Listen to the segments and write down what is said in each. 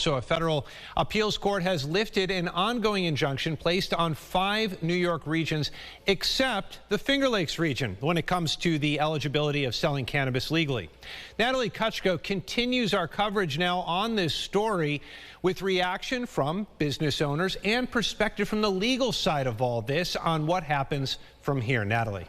So a federal appeals court has lifted an ongoing injunction placed on 5 New York regions, except the Finger Lakes region, when it comes to the eligibility of selling cannabis legally. Natalie Kutchko continues our coverage now on this story with reaction from business owners and perspective from the legal side of all this on what happens from here. Natalie.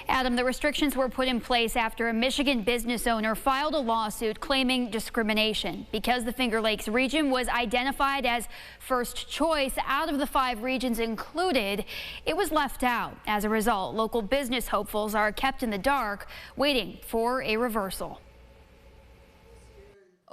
Adam, the restrictions were put in place after a Michigan business owner filed a lawsuit claiming discrimination because the Finger Lakes region was identified as first choice out of the 5 regions included. It was left out. As a result, local business hopefuls are kept in the dark, waiting for a reversal.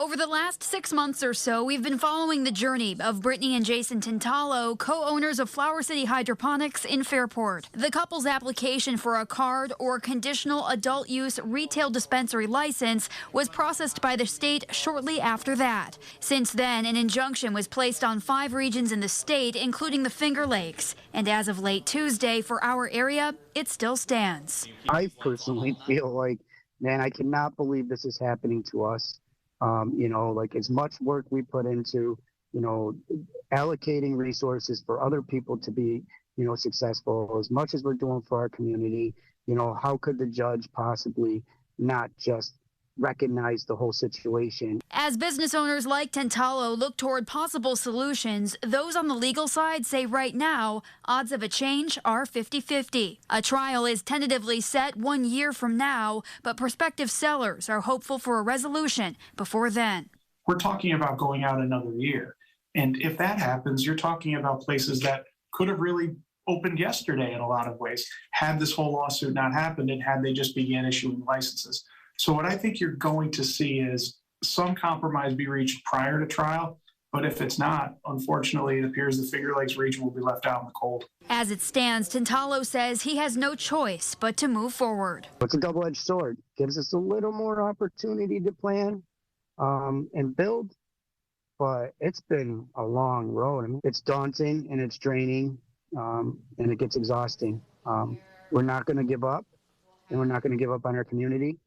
Over the last 6 months or so, we've been following the journey of Brittany and Jason Tintalo, co-owners of Flower City Hydroponics in Fairport. The couple's application for a card or conditional adult use retail dispensary license was processed by the state shortly after that. Since then, an injunction was placed on 5 regions in the state, including the Finger Lakes. And as of late Tuesday, for our area, it still stands. I personally feel like, man, I cannot believe this is happening to us. Like as much work we put into, allocating resources for other people to be, successful, as much as we're doing for our community, how could the judge possibly not just recognize the whole situation? As business owners like Tintalo look toward possible solutions, those on the legal side say right now, odds of a change are 50-50. A trial is tentatively set 1 year from now, but prospective sellers are hopeful for a resolution before then. We're talking about going out another year. And if that happens, you're talking about places that could have really opened yesterday in a lot of ways, had this whole lawsuit not happened and had they just began issuing licenses. So what I think you're going to see is some compromise be reached prior to trial, but if it's not, unfortunately, it appears the Finger Lakes region will be left out in the cold. As it stands, Tintalo says he has no choice but to move forward. It's a double-edged sword. Gives us a little more opportunity to plan and build, but it's been a long road. I mean, it's daunting and it's draining and it gets exhausting. We're not going to give up, and we're not going to give up on our community.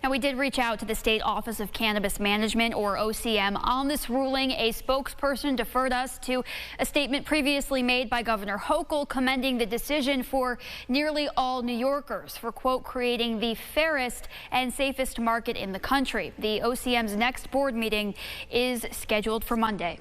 Now, we did reach out to the State Office of Cannabis Management, or OCM, on this ruling. A spokesperson deferred us to a statement previously made by Governor Hochul commending the decision for nearly all New Yorkers for, quote, creating the fairest and safest market in the country. The OCM's next board meeting is scheduled for Monday.